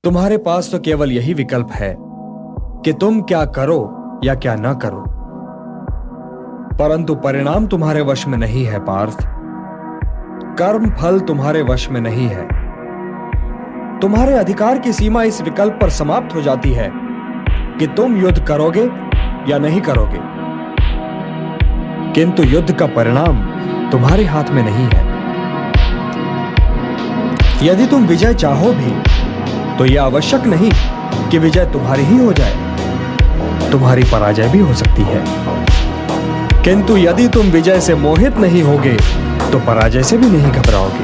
तुम्हारे पास तो केवल यही विकल्प है कि तुम क्या करो या क्या ना करो, परंतु परिणाम तुम्हारे वश में नहीं है पार्थ। कर्म फल तुम्हारे वश में नहीं है। तुम्हारे अधिकार की सीमा इस विकल्प पर समाप्त हो जाती है कि तुम युद्ध करोगे या नहीं करोगे, किंतु युद्ध का परिणाम तुम्हारे हाथ में नहीं है। यदि तुम विजय चाहो भी तो यह आवश्यक नहीं कि विजय तुम्हारी ही हो जाए, तुम्हारी पराजय भी हो सकती है। किंतु यदि तुम विजय से मोहित नहीं होगे तो पराजय से भी नहीं घबराओगे।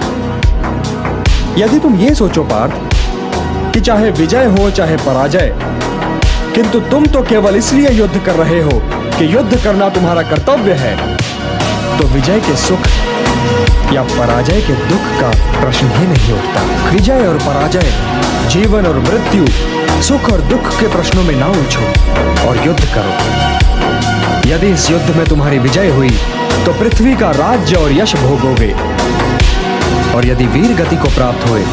यदि तुम ये सोचो पार्थ कि चाहे विजय हो चाहे पराजय, किंतु तुम तो केवल इसलिए युद्ध कर रहे हो कि युद्ध करना तुम्हारा कर्तव्य है, तो विजय के सुख या पराजय के दुख का प्रश्न ही नहीं उठता। विजय और पराजय, जीवन और मृत्यु, सुख और दुख के प्रश्नों में ना उलझो और युद्ध करो। यदि इस युद्ध में तुम्हारी विजय हुई तो पृथ्वी का राज्य और यश भोगोगे, और यदि वीर गति को प्राप्त हुए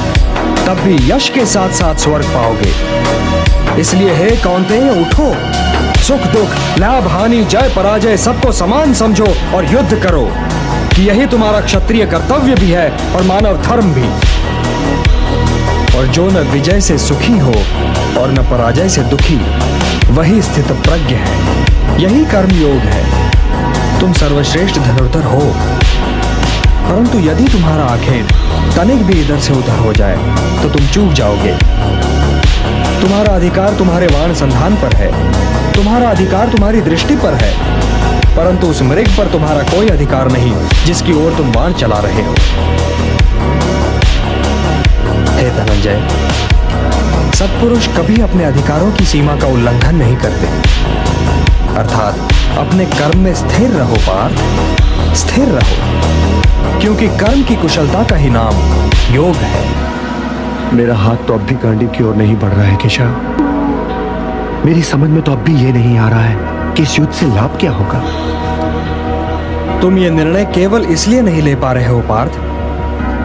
तब भी यश के साथ साथ स्वर्ग पाओगे। इसलिए हे कौन्तेय, उठो, सुख दुख, लाभ हानि, जय पराजय सबको समान समझो और युद्ध करो, कि यही तुम्हारा क्षत्रिय कर्तव्य भी है और मानव धर्म भी। और जो न विजय से सुखी हो और न पराजय से दुखी, वही स्थित प्रज्ञ है, यही कर्म योग है। तुम सर्वश्रेष्ठ धनुर्धर हो, परंतु यदि तुम्हारा आखेट तनिक भी इधर से उधर हो जाए तो तुम चूक जाओगे। तुम्हारा अधिकार तुम्हारे वाण संधान पर है, तुम्हारा अधिकार तुम्हारी दृष्टि पर है, परंतु उस मृग पर तुम्हारा कोई अधिकार नहीं जिसकी ओर तुम बाण चला रहे हो। हे धनंजय, सत्पुरुष कभी अपने अधिकारों की सीमा का उल्लंघन नहीं करते। अर्थात अपने कर्म में स्थिर रहो पार्थ, स्थिर रहो, क्योंकि कर्म की कुशलता का ही नाम योग है। मेरा हाथ तो अब भी गांडीव की ओर नहीं बढ़ रहा है केशव। मेरी समझ में तो अब भी ये नहीं आ रहा है कि इस युद्ध से लाभ क्या होगा। तुम ये निर्णय केवल इसलिए नहीं ले पा रहे हो पार्थ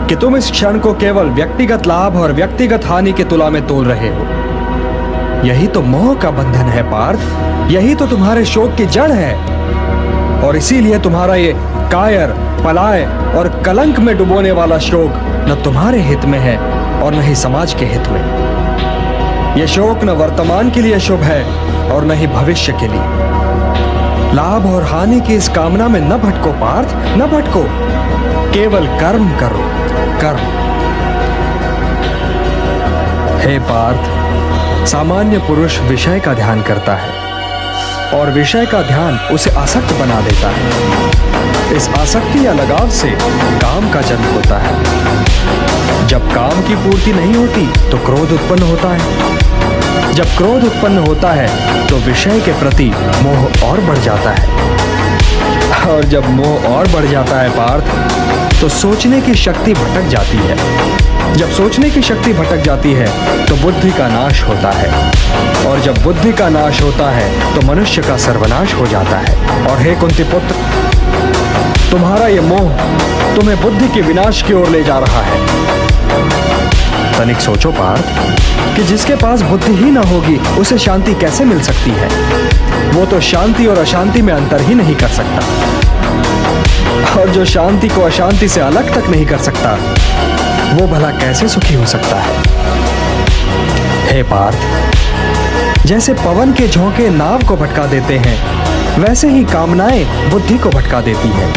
कि तुम इस क्षण को केवल व्यक्तिगत लाभ और व्यक्तिगत हानि के तुला में तोल रहे हो। यही तो मोह का बंधन है पार्थ, यही तो तुम्हारे शोक की जड़ है, और इसीलिए तुम्हारा ये कायर, पलाय और कलंक में डुबोने वाला शोक न तुम्हारे हित में है और न ही समाज के हित में। यह शोक न वर्तमान के लिए शुभ है और न ही भविष्य के लिए। लाभ और हानि की इस कामना में न भटको पार्थ, न भटको, केवल कर्म करो, कर्म। हे पार्थ, सामान्य पुरुष विषय का ध्यान करता है और विषय का ध्यान उसे आसक्त बना देता है। इस आसक्ति या लगाव से काम का जन्म होता है। जब काम की पूर्ति नहीं होती तो क्रोध उत्पन्न होता है। जब क्रोध उत्पन्न होता है तो विषय के प्रति मोह और बढ़ जाता है, और जब मोह और बढ़ जाता है पार्थ, तो सोचने की शक्ति भटक जाती है। जब सोचने की शक्ति भटक जाती है तो बुद्धि का नाश होता है, और जब बुद्धि का नाश होता है तो मनुष्य का सर्वनाश हो जाता है। और हे कुंती पुत्र, तुम्हारा ये मोह तुम्हें बुद्धि के विनाश की ओर ले जा रहा है। तनिक सोचो पार्थ कि जिसके पास बुद्धि ही ना होगी उसे शांति कैसे मिल सकती है। वो तो शांति और अशांति में अंतर ही नहीं कर सकता, और जो शांति को अशांति से अलग तक नहीं कर सकता, वो भला कैसे सुखी हो सकता है। हे पार्थ, जैसे पवन के झोंके नाव को भटका देते हैं, वैसे ही कामनाएं बुद्धि को भटका देती हैं।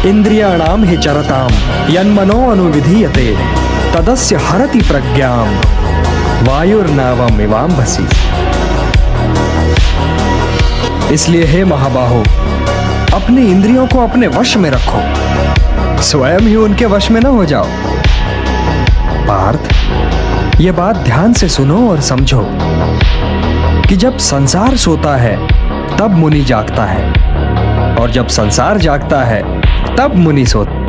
इंद्रियाणाम हि चरताम यन्मनो अनुविधीयते तदस्य हरति प्रज्ञाम वायुर्नावम इवाम्भसि। इसलिए हे महाबाहो, अपनी इंद्रियों को अपने वश में रखो, स्वयं ही उनके वश में न हो जाओ। पार्थ, ये बात ध्यान से सुनो और समझो कि जब संसार सोता है तब मुनि जागता है, और जब संसार जागता है तब मुनि सोता है।